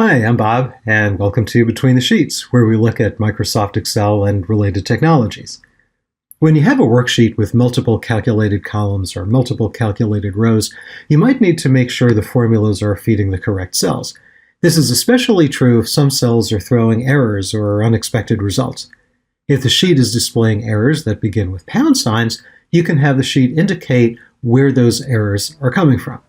Hi, I'm Bob, and welcome to Between the Sheets, where we look at Microsoft Excel and related technologies. When you have a worksheet with multiple calculated columns or multiple calculated rows, you might need to make sure the formulas are feeding the correct cells. This is especially true if some cells are throwing errors or unexpected results. If the sheet is displaying errors that begin with pound signs, you can have the sheet indicate where those errors are coming from.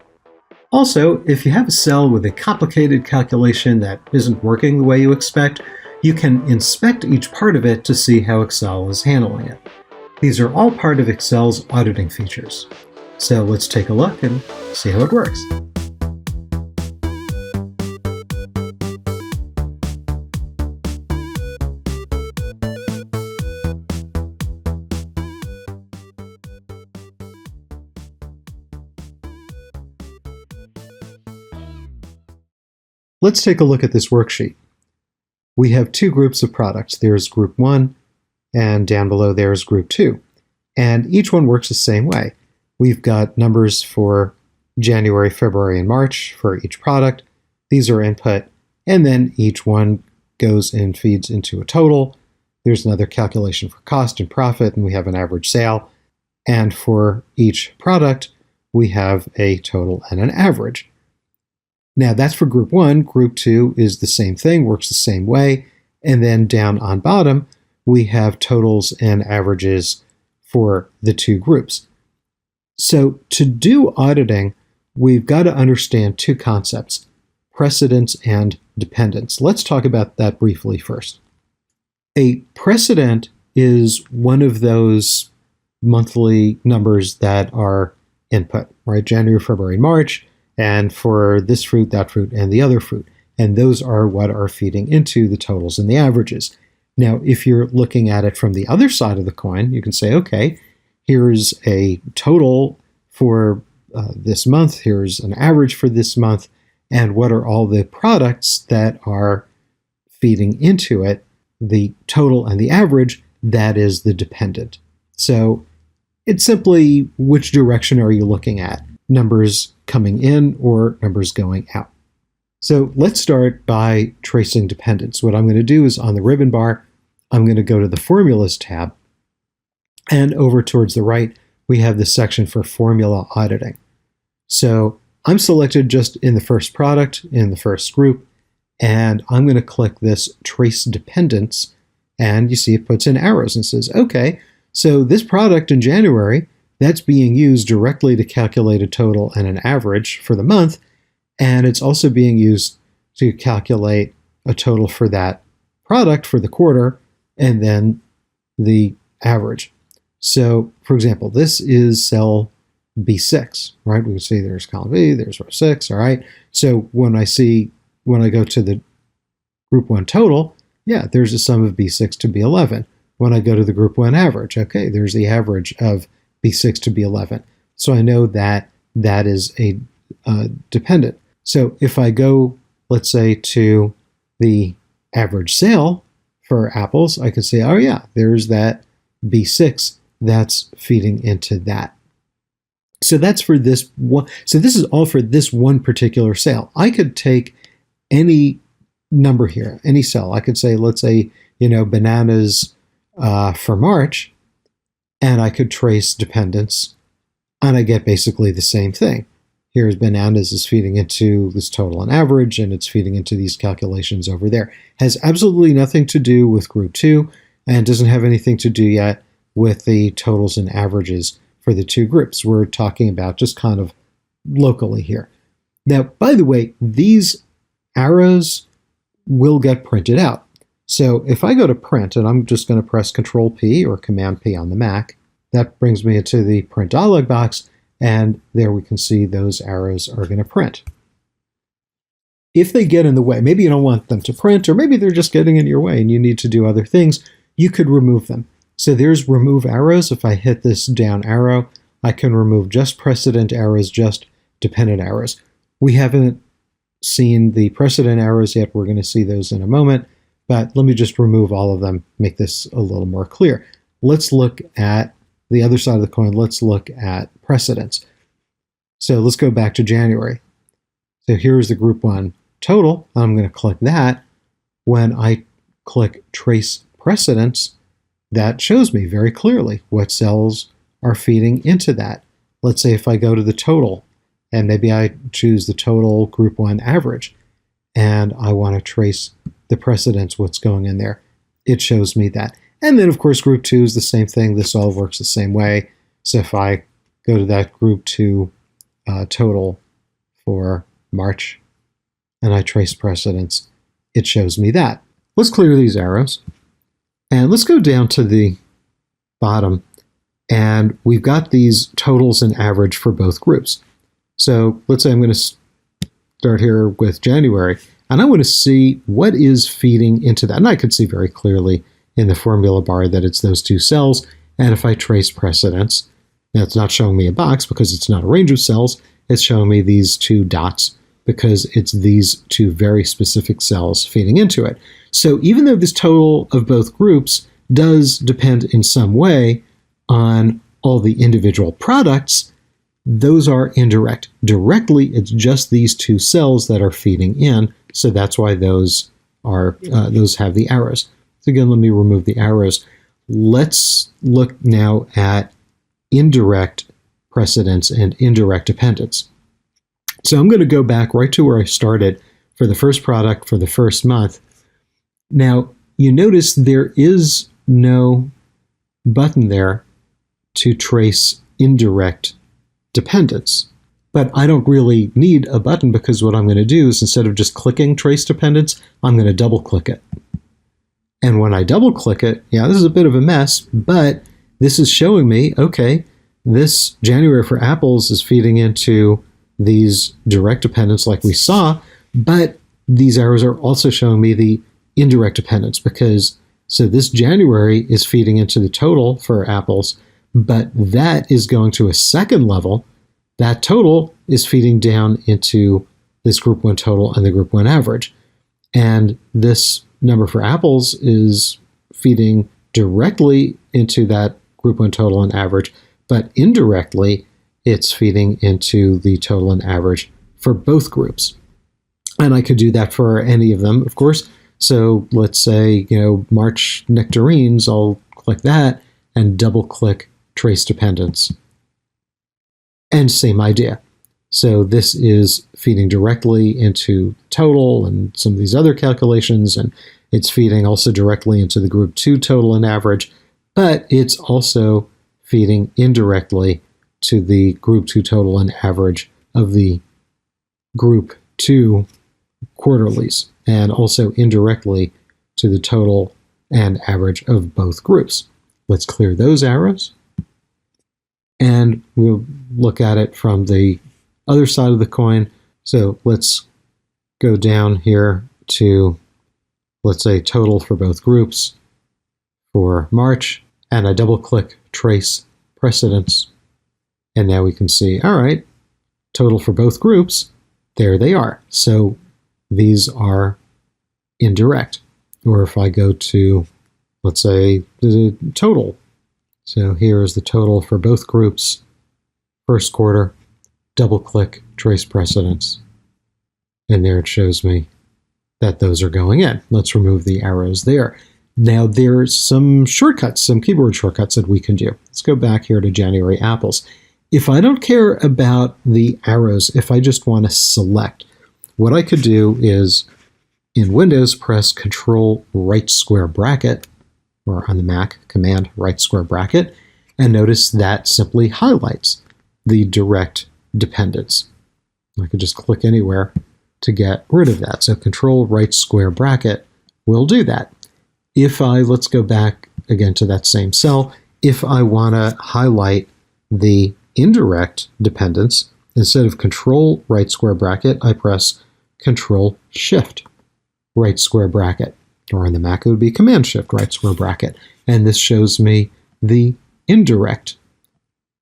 Also, if you have a cell with a complicated calculation that isn't working the way you expect, you can inspect each part of it to see how Excel is handling it. These are all part of Excel's auditing features. So let's take a look and see how it works. Let's take a look at this worksheet. We have two groups of products. There's group 1, and down below there is group 2. And each one works the same way. We've got numbers for January, February, and March for each product. These are input, and then each one goes and feeds into a total. There's another calculation for cost and profit, and we have an average sale. And for each product, we have a total and an average. Now that's for group 1. Group 2 is the same thing, works the same way. And then down on bottom, we have totals and averages for the two groups. So to do auditing, we've got to understand two concepts, precedents and dependents. Let's talk about that briefly first. A precedent is one of those monthly numbers that are input, right? January, February, March. And for this fruit, that fruit, and the other fruit. And those are what are feeding into the totals and the averages. Now, if you're looking at it from the other side of the coin, you can say, okay, here's a total for this month, here's an average for this month, and what are all the products that are feeding into it, the total and the average, that is the dependent. So it's simply which direction are you looking at? Numbers coming in or numbers going out. So let's start by tracing dependents. What I'm going to do is on the ribbon bar, I'm going to go to the Formulas tab, and over towards the right, we have the section for Formula Auditing. So I'm selected just in the first product, in the first group, and I'm going to click this Trace Dependents, and you see it puts in arrows and says, okay, so this product in January, that's being used directly to calculate a total and an average for the month, and it's also being used to calculate a total for that product for the quarter, and then the average. So, for example, this is cell B6, right? We can see there's column B, there's row 6, all right? So when I go to the group 1 total, yeah, there's a sum of B6 to B11. When I go to the group 1 average, okay, there's the average of B6 to B11. So I know that that is a dependent. So if I go, let's say, to the average sale for apples, I can say, oh yeah, there's that B6 that's feeding into that. So that's for this one. So this is all for this one particular sale. I could take any number here, any cell. I could say, let's say, bananas for March, and I could trace dependents, and I get basically the same thing. Here's bananas is feeding into this total and average, and it's feeding into these calculations over there. Has absolutely nothing to do with group 2, and doesn't have anything to do yet with the totals and averages for the two groups. We're talking about just kind of locally here. Now, by the way, these arrows will get printed out. So if I go to print, and I'm just going to press Control P or Command P on the Mac, that brings me into the print dialog box, and there we can see those arrows are going to print. If they get in the way, maybe you don't want them to print, or maybe they're just getting in your way and you need to do other things, you could remove them. So there's remove arrows. If I hit this down arrow, I can remove just precedent arrows, just dependent arrows. We haven't seen the precedent arrows yet. We're going to see those in a moment. But let me just remove all of them, make this a little more clear. Let's look at the other side of the coin. Let's look at precedents. So let's go back to January. So here's the group 1 total. I'm going to click that. When I click Trace Precedents, that shows me very clearly what cells are feeding into that. Let's say if I go to the total, and maybe I choose the total group 1 average, and I want to trace the precedence, what's going in there. It shows me that. And then, of course, group 2 is the same thing. This all works the same way. So if I go to that group 2 total for March, and I trace precedence, it shows me that. Let's clear these arrows. And let's go down to the bottom. And we've got these totals and average for both groups. So let's say I'm going to start here with January, and I want to see what is feeding into that. And I can see very clearly in the formula bar that it's those two cells. And if I trace precedence, now it's not showing me a box because it's not a range of cells. It's showing me these two dots because it's these two very specific cells feeding into it. So even though this total of both groups does depend in some way on all the individual products, those are indirect. Directly, it's just these two cells that are feeding in, so that's why those have the arrows. So again, let me remove the arrows. Let's look now at indirect precedence and indirect dependence. So I'm going to go back right to where I started for the first product for the first month. Now, you notice there is no button there to trace indirect dependence. But I don't really need a button because what I'm going to do is instead of just clicking trace dependence, I'm going to double click it. And when I double click it, yeah, this is a bit of a mess, but this is showing me, okay, this January for apples is feeding into these direct dependence like we saw, but these arrows are also showing me the indirect dependence because, so this January is feeding into the total for apples, but that is going to a second level. That total is feeding down into this group 1 total and the group 1 average. And this number for apples is feeding directly into that group 1 total and average, but indirectly it's feeding into the total and average for both groups. And I could do that for any of them, of course. So let's say, March nectarines, I'll click that and double click trace dependence. And same idea. So this is feeding directly into total and some of these other calculations, and it's feeding also directly into the group 2 total and average, but it's also feeding indirectly to the group 2 total and average of the group 2 quarterlies, and also indirectly to the total and average of both groups. Let's clear those arrows. And we'll look at it from the other side of the coin. So let's go down here to, let's say, total for both groups for March, and I double click trace precedence. And now we can see, all right, total for both groups, there they are. So these are indirect. Or if I go to, let's say, the total. So here is the total for both groups, first quarter, double click trace precedence. And there it shows me that those are going in. Let's remove the arrows there. Now there's some shortcuts, some keyboard shortcuts that we can do. Let's go back here to January apples. If I don't care about the arrows, if I just want to select, what I could do is in Windows press Control right square bracket, or on the Mac, Command right square bracket, and notice that simply highlights the direct dependence. I could just click anywhere to get rid of that. So Control right square bracket will do that. If let's go back again to that same cell. If I want to highlight the indirect dependence, instead of Control right square bracket, I press Control Shift right square bracket. Or on the Mac, it would be Command Shift right square bracket. And this shows me the indirect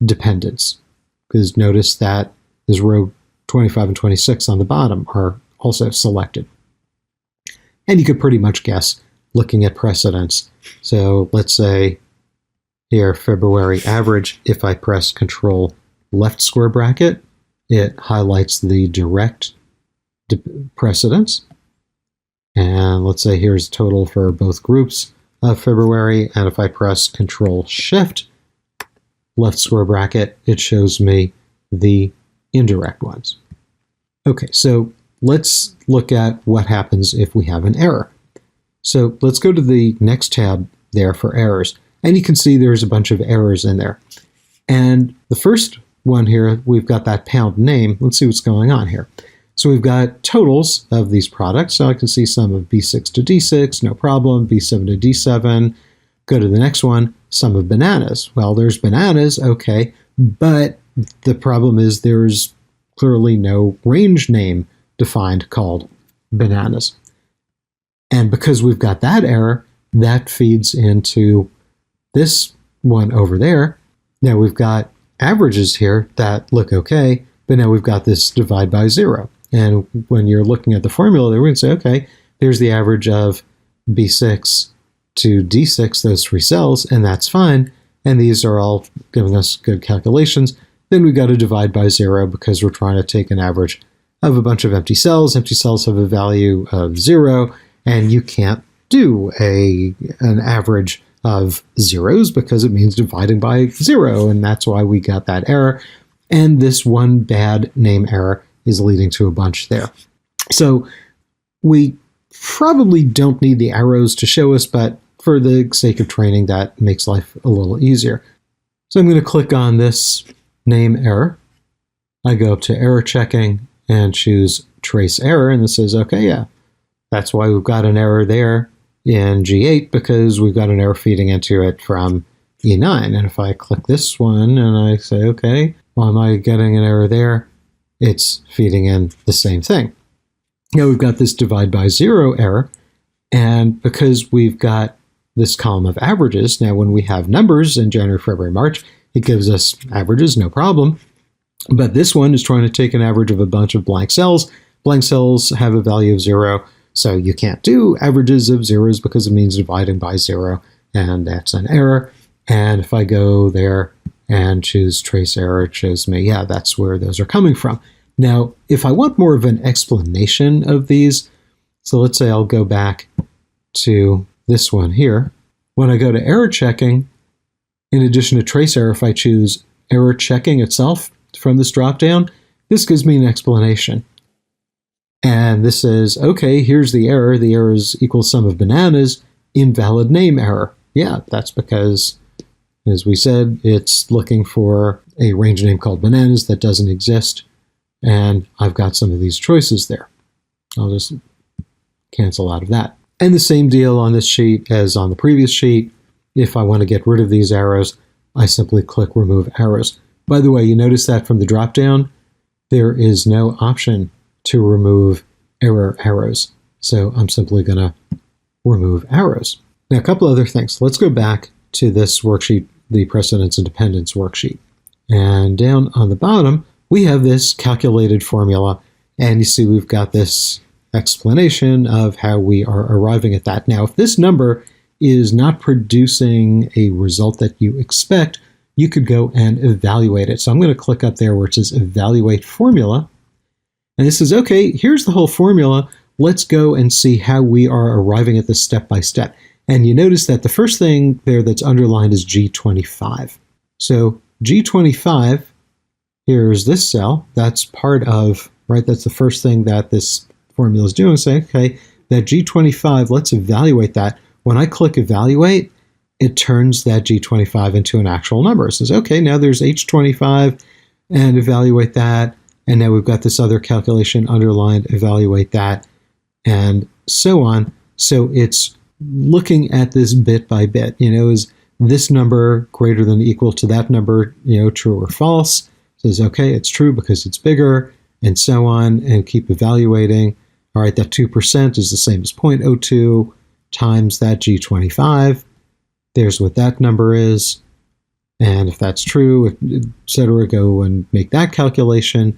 dependence. Because notice that this row 25 and 26 on the bottom are also selected. And you could pretty much guess looking at precedence. So let's say here, February average, if I press Control left square bracket, it highlights the direct precedents. And let's say here's total for both groups of February. And if I press Control-Shift, left square bracket, it shows me the indirect ones. Okay, so let's look at what happens if we have an error. So let's go to the next tab there for errors. And you can see there's a bunch of errors in there. And the first one here, we've got that pound name. Let's see what's going on here. So we've got totals of these products. So I can see sum of B6 to D6, no problem, B7 to D7. Go to the next one, sum of bananas. Well, there's bananas, okay, but the problem is there's clearly no range name defined called bananas. And because we've got that error, that feeds into this one over there. Now we've got averages here that look okay, but now we've got this divide by 0. And when you're looking at the formula, we're going to say, okay, there's the average of B6 to D6, those 3 cells, and that's fine. And these are all giving us good calculations. Then we've got to divide by 0 because we're trying to take an average of a bunch of empty cells. Empty cells have a value of 0, and you can't do an average of zeros because it means dividing by 0, and that's why we got that error. And this one bad name error is leading to a bunch there. So we probably don't need the arrows to show us, but for the sake of training, that makes life a little easier. So I'm going to click on this name error. I go up to error checking and choose trace error, and this says, okay, yeah, that's why we've got an error there in G8 because we've got an error feeding into it from E9. And if I click this one and I say, okay, why am I getting an error there? It's feeding in the same thing. Now we've got this divide by 0 error, and because we've got this column of averages, now when we have numbers in January, February, March, it gives us averages, no problem. But this one is trying to take an average of a bunch of blank cells. Blank cells have a value of 0, so you can't do averages of zeros because it means dividing by 0, and that's an error. And if I go there and choose trace error, it shows me, yeah, that's where those are coming from. Now, if I want more of an explanation of these, so let's say I'll go back to this one here. When I go to error checking, in addition to trace error, if I choose error checking itself from this dropdown, this gives me an explanation. And this says, okay, here's the error. The error is equals sum of bananas, invalid name error. Yeah, that's because, as we said, it's looking for a range name called bananas that doesn't exist. And I've got some of these choices there. I'll just cancel out of that. And the same deal on this sheet as on the previous sheet. If I want to get rid of these arrows, I simply click remove arrows. By the way, you notice that from the dropdown, there is no option to remove error arrows. So I'm simply going to remove arrows. Now, a couple other things. Let's go back to this worksheet, the Precedents and Dependence worksheet. And down on the bottom, we have this calculated formula. And you see we've got this explanation of how we are arriving at that. Now, if this number is not producing a result that you expect, you could go and evaluate it. So I'm going to click up there where it says Evaluate Formula. And this says, okay, here's the whole formula. Let's go and see how we are arriving at this step by step. And you notice that the first thing there that's underlined is G25. So G25, here's this cell. That's part of, right, that's the first thing that this formula is doing. Say, okay, that G25, let's evaluate that. When I click Evaluate, it turns that G25 into an actual number. It says, okay, now there's H25, and evaluate that. And now we've got this other calculation underlined, evaluate that, and so on. So it's looking at this bit by bit. Is this number greater than or equal to that number, true or false? It says, okay, it's true because it's bigger, and so on, and keep evaluating. All right, that 2% is the same as 0.02 times that G25. There's what that number is. And if that's true, et cetera, go and make that calculation,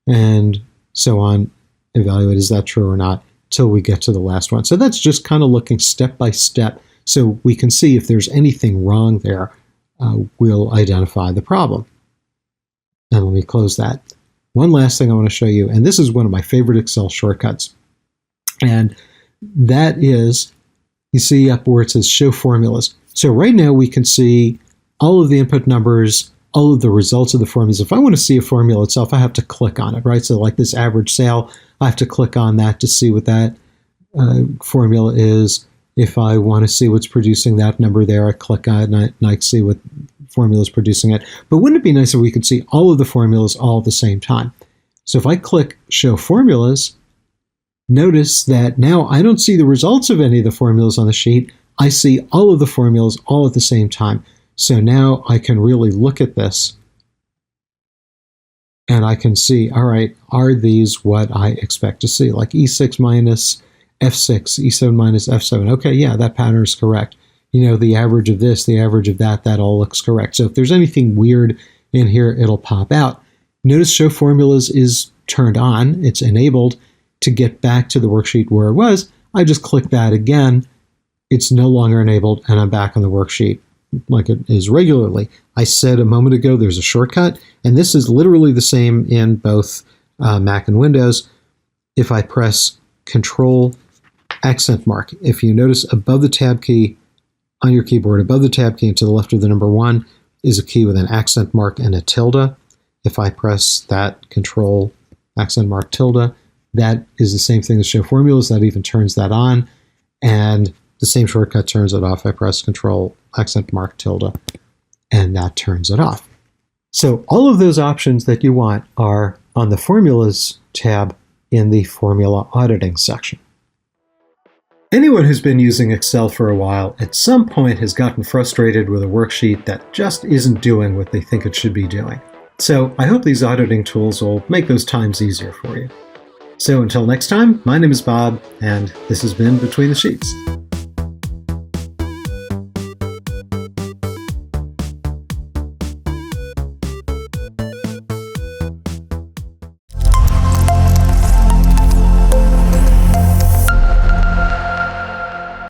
and so on, evaluate is that true or not, till we get to the last one. So that's just kind of looking step by step so we can see if there's anything wrong there, we'll identify the problem. And let me close that. one last thing I want to show you, and this is one of my favorite Excel shortcuts. And that is, you see up where it says show formulas. So right now we can see all of the input numbers, all of the results of the formulas. If I want to see a formula itself, I have to click on it, right? So like this average sale, I have to click on that to see what that formula is. If I want to see what's producing that number there, I click on it and I see what formula is producing it. But wouldn't it be nice if we could see all of the formulas all at the same time? So if I click show formulas, notice that now I don't see the results of any of the formulas on the sheet. I see all of the formulas all at the same time. So now I can really look at this and I can see, all right, are these what I expect to see? Like E6 minus F6, E7 minus F7. Okay, yeah, that pattern is correct. You know, the average of this, the average of that, that all looks correct. So if there's anything weird in here, it'll pop out. Notice show formulas is turned on. It's enabled. To get back to the worksheet where it was, I just click that again. It's no longer enabled, and I'm back on the worksheet like it is regularly. I said a moment ago there's a shortcut, and this is literally the same in both Mac and Windows. If I press Control accent mark, if you notice above the tab key on your keyboard, above the tab key and to the left of the number 1 is a key with an accent mark and a tilde. If I press that Control accent mark tilde, that is the same thing as show formulas. That even turns that on. And the same shortcut turns it off. I press Control accent mark tilde, and that turns it off. So all of those options that you want are on the Formulas tab in the Formula Auditing section. Anyone who's been using Excel for a while at some point has gotten frustrated with a worksheet that just isn't doing what they think it should be doing. So I hope these auditing tools will make those times easier for you. So until next time, my name is Bob, and this has been Between the Sheets.